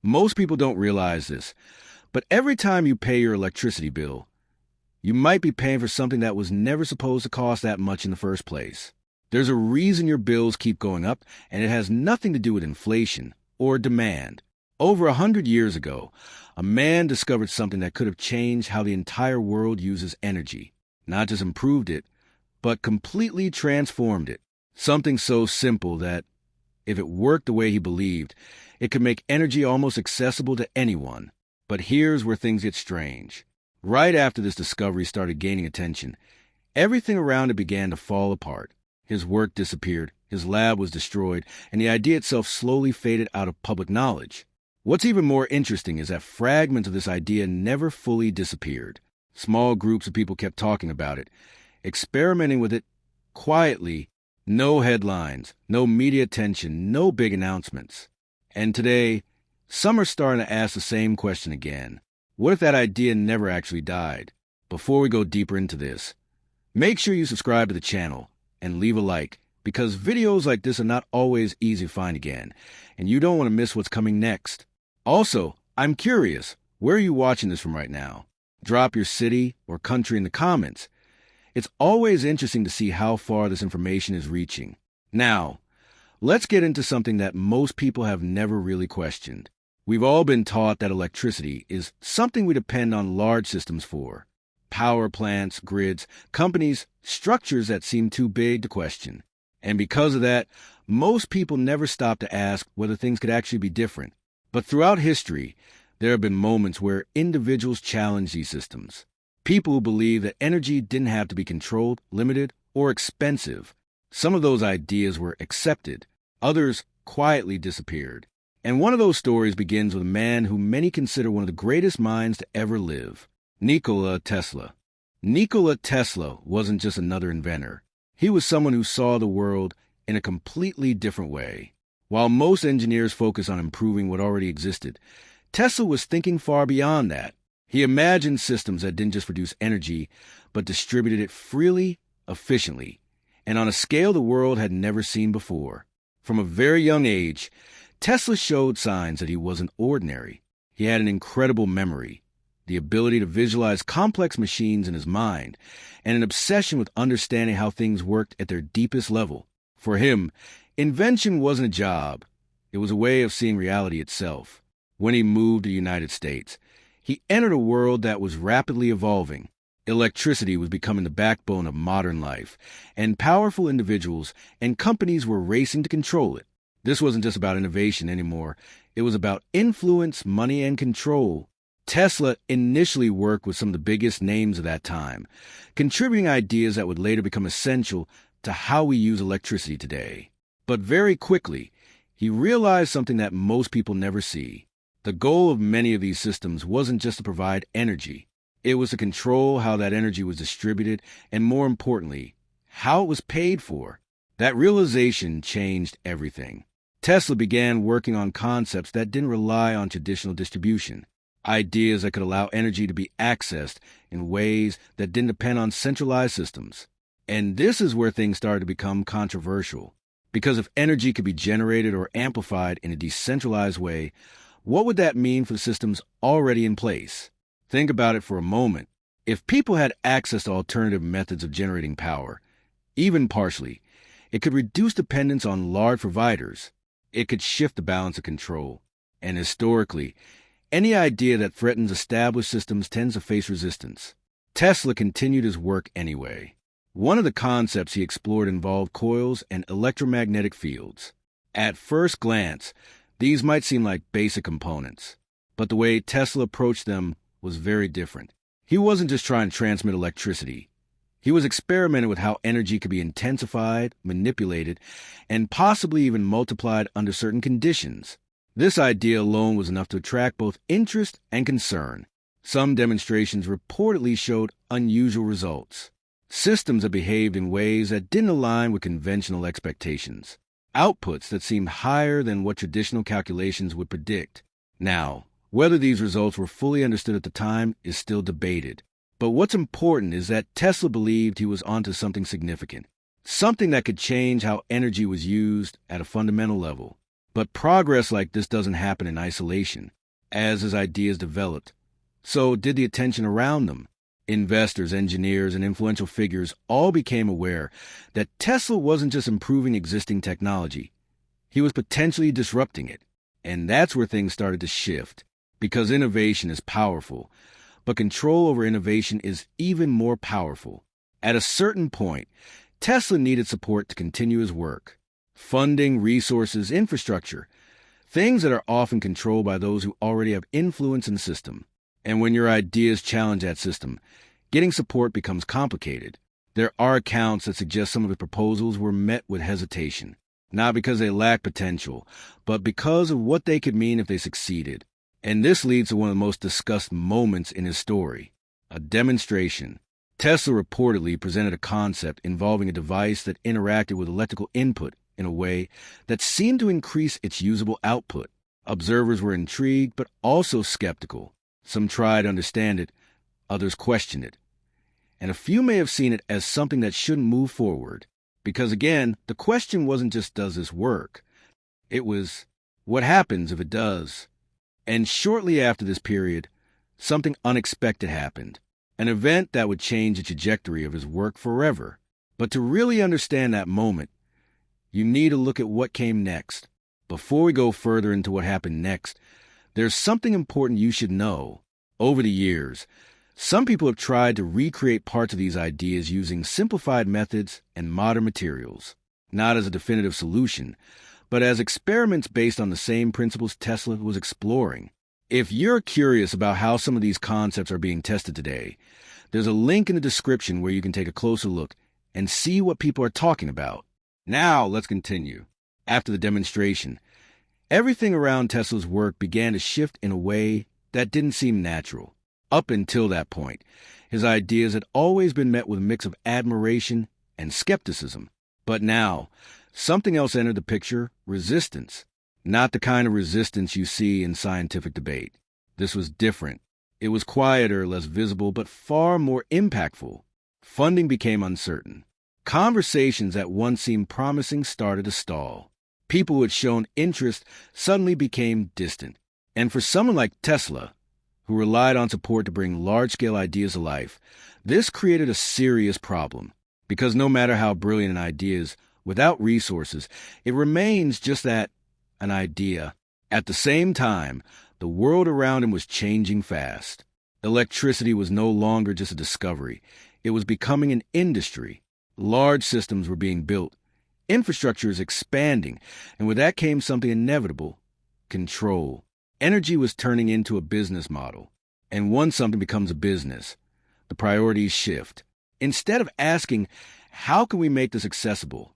Most people don't realize this, but every time you pay your electricity bill, you might be paying for something that was never supposed to cost that much in the first place. There's a reason your bills keep going up, and it has nothing to do with inflation or demand. Over 100 years ago, a man discovered something that could have changed how the entire world uses energy. Not just improved it, but completely transformed it. Something so simple that, if it worked the way he believed, it could make energy almost accessible to anyone. But here's where things get strange. Right after this discovery started gaining attention, everything around it began to fall apart. His work disappeared, his lab was destroyed, and the idea itself slowly faded out of public knowledge. What's even more interesting is that fragments of this idea never fully disappeared. Small groups of people kept talking about it, experimenting with it quietly. No headlines, no media attention, no big announcements. And today, some are starting to ask the same question again. What if that idea never actually died? Before we go deeper into this, make sure you subscribe to the channel and leave a like, because videos like this are not always easy to find again, and you don't want to miss what's coming next. Also, I'm curious, where are you watching this from right now? Drop your city or country in the comments. It's always interesting to see how far this information is reaching. Now, let's get into something that most people have never really questioned. We've all been taught that electricity is something we depend on large systems for. Power plants, grids, companies, structures that seem too big to question. And because of that, most people never stop to ask whether things could actually be different. But throughout history, there have been moments where individuals challenge these systems. People who believe that energy didn't have to be controlled, limited, or expensive. Some of those ideas were accepted. Others quietly disappeared. And one of those stories begins with a man who many consider one of the greatest minds to ever live, Nikola Tesla. Nikola Tesla wasn't just another inventor. He was someone who saw the world in a completely different way. While most engineers focus on improving what already existed, Tesla was thinking far beyond that. He imagined systems that didn't just produce energy, but distributed it freely, efficiently, and on a scale the world had never seen before. From a very young age, Tesla showed signs that he wasn't ordinary. He had an incredible memory, the ability to visualize complex machines in his mind, and an obsession with understanding how things worked at their deepest level. For him, invention wasn't a job. It was a way of seeing reality itself. When he moved to the United States, he entered a world that was rapidly evolving. Electricity was becoming the backbone of modern life, and powerful individuals and companies were racing to control it. This wasn't just about innovation anymore. It was about influence, money, and control. Tesla initially worked with some of the biggest names of that time, contributing ideas that would later become essential to how we use electricity today. But very quickly, he realized something that most people never see. The goal of many of these systems wasn't just to provide energy. It was to control how that energy was distributed and, more importantly, how it was paid for. That realization changed everything. Tesla began working on concepts that didn't rely on traditional distribution, ideas that could allow energy to be accessed in ways that didn't depend on centralized systems. And this is where things started to become controversial. Because if energy could be generated or amplified in a decentralized way, what would that mean for the systems already in place? Think about it for a moment. If people had access to alternative methods of generating power, even partially, it could reduce dependence on large providers. It could shift the balance of control. And historically, any idea that threatens established systems tends to face resistance. Tesla continued his work anyway. One of the concepts he explored involved coils and electromagnetic fields. At first glance, these might seem like basic components, but the way Tesla approached them was very different. He wasn't just trying to transmit electricity. He was experimenting with how energy could be intensified, manipulated, and possibly even multiplied under certain conditions. This idea alone was enough to attract both interest and concern. Some demonstrations reportedly showed unusual results. Systems that behaved in ways that didn't align with conventional expectations. Outputs that seemed higher than what traditional calculations would predict. Now, whether these results were fully understood at the time is still debated. But what's important is that Tesla believed he was onto something significant, something that could change how energy was used at a fundamental level. But progress like this doesn't happen in isolation. As his ideas developed, so did the attention around them. Investors, engineers, and influential figures all became aware that Tesla wasn't just improving existing technology, he was potentially disrupting it. And that's where things started to shift, because innovation is powerful, but control over innovation is even more powerful. At a certain point, Tesla needed support to continue his work. Funding, resources, infrastructure, things that are often controlled by those who already have influence in the system. And when your ideas challenge that system, getting support becomes complicated. There are accounts that suggest some of his proposals were met with hesitation, not because they lack potential, but because of what they could mean if they succeeded. And this leads to one of the most discussed moments in his story, a demonstration. Tesla reportedly presented a concept involving a device that interacted with electrical input in a way that seemed to increase its usable output. Observers were intrigued, but also skeptical. Some tried to understand it, others questioned it. And a few may have seen it as something that shouldn't move forward. Because again, the question wasn't just, does this work? It was, what happens if it does? And shortly after this period, something unexpected happened. An event that would change the trajectory of his work forever. But to really understand that moment, you need to look at what came next. Before we go further into what happened next, there's something important you should know. Over the years, some people have tried to recreate parts of these ideas using simplified methods and modern materials, not as a definitive solution, but as experiments based on the same principles Tesla was exploring. If you're curious about how some of these concepts are being tested today, there's a link in the description where you can take a closer look and see what people are talking about. Now, let's continue. After the demonstration, everything around Tesla's work began to shift in a way that didn't seem natural. Up until that point, his ideas had always been met with a mix of admiration and skepticism. But now, something else entered the picture: resistance. Not the kind of resistance you see in scientific debate. This was different. It was quieter, less visible, but far more impactful. Funding became uncertain. Conversations that once seemed promising started to stall. People who had shown interest suddenly became distant. And for someone like Tesla, who relied on support to bring large-scale ideas to life, this created a serious problem. Because no matter how brilliant an idea is, without resources, it remains just that, an idea. At the same time, the world around him was changing fast. Electricity was no longer just a discovery. It was becoming an industry. Large systems were being built. Infrastructure is expanding, and with that came something inevitable: control. Energy was turning into a business model. And once something becomes a business, the priorities shift. Instead of asking, how can we make this accessible?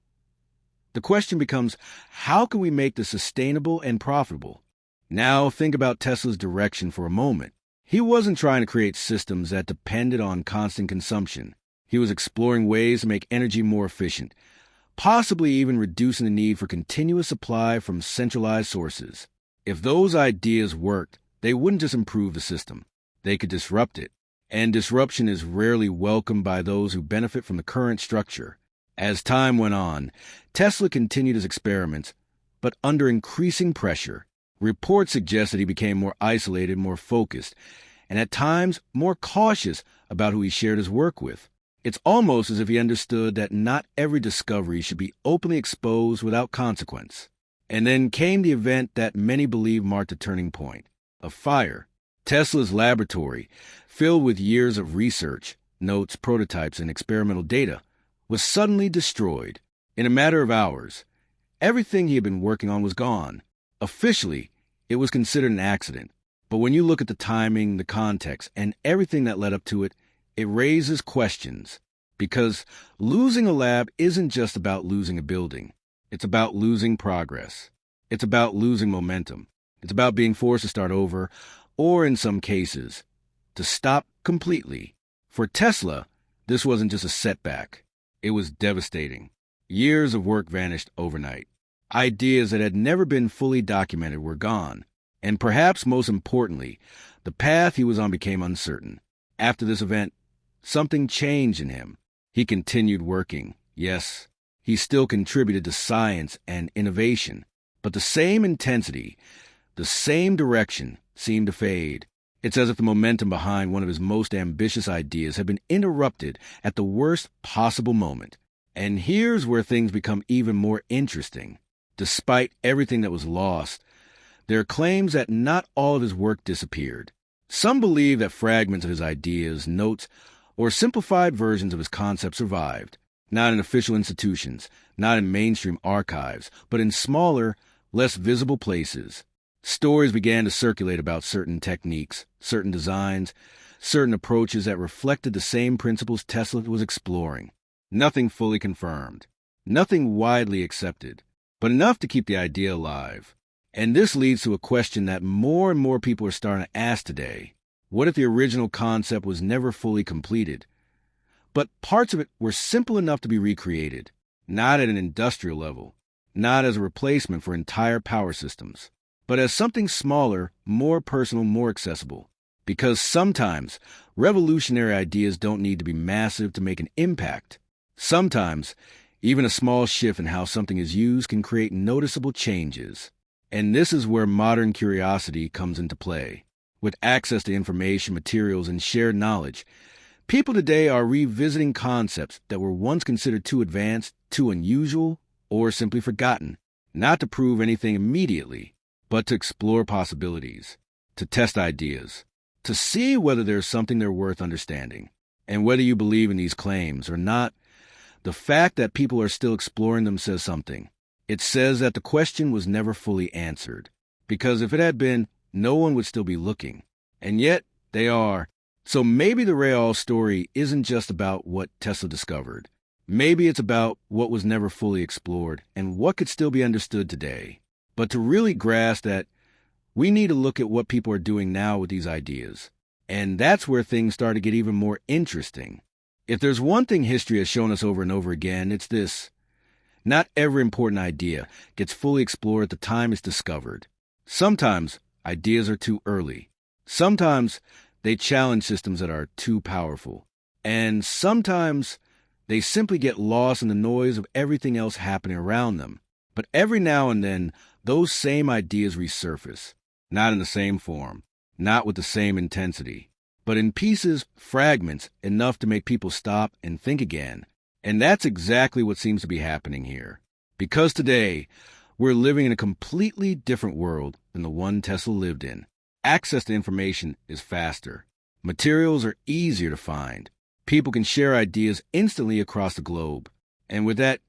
The question becomes, how can we make this sustainable and profitable? Now think about Tesla's direction for a moment. He wasn't trying to create systems that depended on constant consumption. He was exploring ways to make energy more efficient, possibly even reducing the need for continuous supply from centralized sources. If those ideas worked, they wouldn't just improve the system. They could disrupt it. And disruption is rarely welcomed by those who benefit from the current structure. As time went on, Tesla continued his experiments, but under increasing pressure. Reports suggest that he became more isolated, more focused, and at times more cautious about who he shared his work with. It's almost as if he understood that not every discovery should be openly exposed without consequence. And then came the event that many believe marked a turning point: a fire. Tesla's laboratory, filled with years of research, notes, prototypes, and experimental data, was suddenly destroyed. In a matter of hours, everything he had been working on was gone. Officially, it was considered an accident. But when you look at the timing, the context, and everything that led up to it, it raises questions. Because losing a lab isn't just about losing a building. It's about losing progress. It's about losing momentum. It's about being forced to start over, or in some cases, to stop completely. For Tesla, this wasn't just a setback. It was devastating. Years of work vanished overnight. Ideas that had never been fully documented were gone. And perhaps most importantly, the path he was on became uncertain. After this event, something changed in him. He continued working. Yes, he still contributed to science and innovation, But the same intensity, the same direction seemed to fade. It's as if the momentum behind one of his most ambitious ideas had been interrupted at the worst possible moment. And here's where things become even more interesting. Despite everything that was lost, there are claims that not all of his work disappeared. Some believe that fragments of his ideas, notes, or simplified versions of his concepts survived, not in official institutions, not in mainstream archives, but in smaller, less visible places. Stories began to circulate about certain techniques, certain designs, certain approaches that reflected the same principles Tesla was exploring. Nothing fully confirmed, nothing widely accepted, but enough to keep the idea alive. And this leads to a question that more and more people are starting to ask today. What if the original concept was never fully completed, but parts of it were simple enough to be recreated, not at an industrial level, not as a replacement for entire power systems, but as something smaller, more personal, more accessible? Because sometimes revolutionary ideas don't need to be massive to make an impact. Sometimes even a small shift in how something is used can create noticeable changes. And this is where modern curiosity comes into play. With access to information, materials, and shared knowledge, people today are revisiting concepts that were once considered too advanced, too unusual, or simply forgotten, not to prove anything immediately, but to explore possibilities, to test ideas, to see whether there's something they're worth understanding. And whether you believe in these claims or not, the fact that people are still exploring them says something. It says that the question was never fully answered, because if it had been, no one would still be looking. And yet, they are. So maybe the Real story isn't just about what Tesla discovered. Maybe it's about what was never fully explored and what could still be understood today. But to really grasp that, we need to look at what people are doing now with these ideas. And that's where things start to get even more interesting. If there's one thing history has shown us over and over again, it's this. Not every important idea gets fully explored at the time it's discovered. Sometimes ideas are too early. Sometimes they challenge systems that are too powerful. And sometimes they simply get lost in the noise of everything else happening around them. But every now and then, those same ideas resurface. Not in the same form, not with the same intensity, but in pieces, fragments, enough to make people stop and think again. And that's exactly what seems to be happening here. Because today, we're living in a completely different world than the one Tesla lived in. Access to information is faster. Materials are easier to find. People can share ideas instantly across the globe. And with that,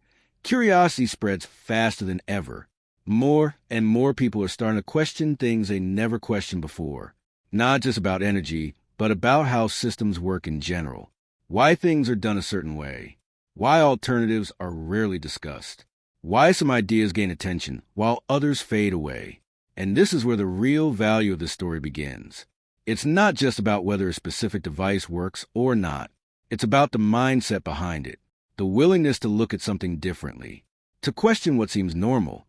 curiosity spreads faster than ever. More and more people are starting to question things they never questioned before. Not just about energy, but about how systems work in general. Why things are done a certain way. Why alternatives are rarely discussed. Why some ideas gain attention while others fade away. And this is where the real value of this story begins. It's not just about whether a specific device works or not. It's about the mindset behind it, the willingness to look at something differently, to question what seems normal,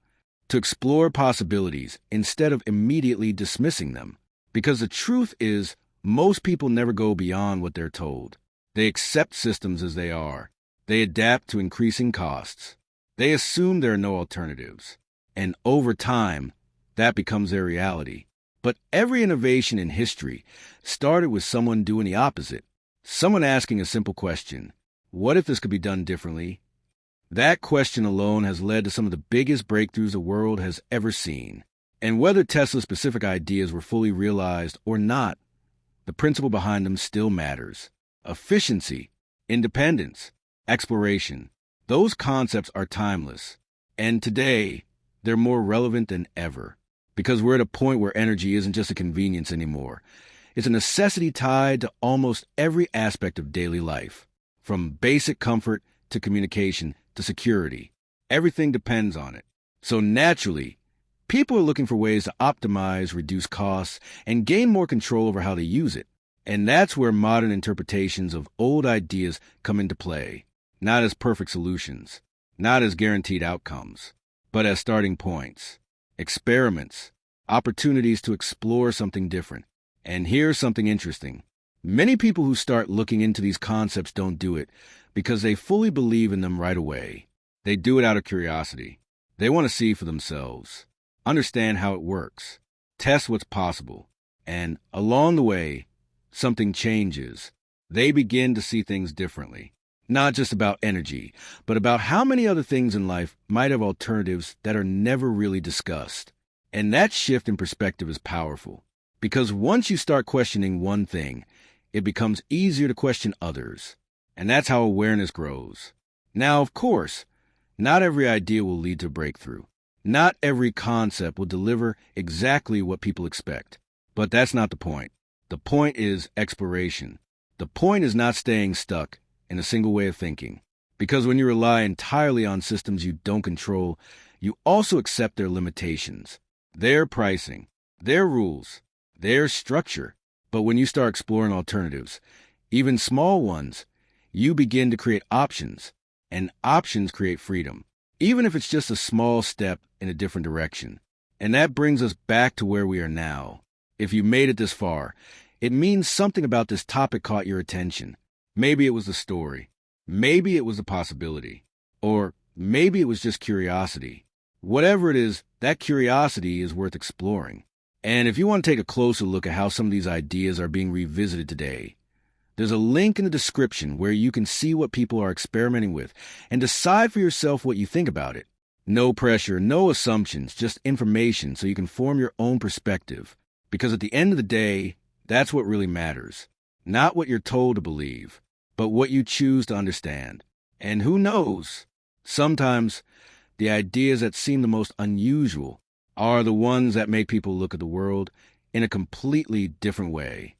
to explore possibilities instead of immediately dismissing them. Because the truth is, most people never go beyond what they're told. They accept systems as they are. They adapt to increasing costs. They assume there are no alternatives. And over time, that becomes their reality. But every innovation in history started with someone doing the opposite. Someone asking a simple question. What if this could be done differently? That question alone has led to some of the biggest breakthroughs the world has ever seen. And whether Tesla's specific ideas were fully realized or not, the principle behind them still matters. Efficiency, independence, exploration. Those concepts are timeless. And today, they're more relevant than ever. Because we're at a point where energy isn't just a convenience anymore. It's a necessity tied to almost every aspect of daily life. From basic comfort to communication to security. Everything depends on it. So naturally, people are looking for ways to optimize, reduce costs, and gain more control over how they use it. And that's where modern interpretations of old ideas come into play. Not as perfect solutions, not as guaranteed outcomes, but as starting points, experiments, opportunities to explore something different. And here's something interesting. Many people who start looking into these concepts don't do it because they fully believe in them right away. They do it out of curiosity. They want to see for themselves. understand how it works, test what's possible, and along the way, something changes. They begin to see things differently. Not just about energy, but about how many other things in life might have alternatives that are never really discussed. And that shift in perspective is powerful, because once you start questioning one thing, it becomes easier to question others. And that's how awareness grows. Now, of course, not every idea will lead to breakthrough. Not every concept will deliver exactly what people expect. But that's not the point. The point is exploration. The point is not staying stuck in a single way of thinking. Because when you rely entirely on systems you don't control, you also accept their limitations, their pricing, their rules, their structure. But when you start exploring alternatives, even small ones, you begin to create options, and options create freedom, even if it's just a small step in a different direction. And that brings us back to where we are now. If you made it this far, it means something about this topic caught your attention. Maybe it was the story. Maybe it was a possibility. Or maybe it was just curiosity. Whatever it is, that curiosity is worth exploring. And if you want to take a closer look at how some of these ideas are being revisited today, there's a link in the description where you can see what people are experimenting with and decide for yourself what you think about it. No pressure, no assumptions, just information so you can form your own perspective. Because at the end of the day, that's what really matters. Not what you're told to believe, but what you choose to understand. And who knows? Sometimes the ideas that seem the most unusual are the ones that make people look at the world in a completely different way.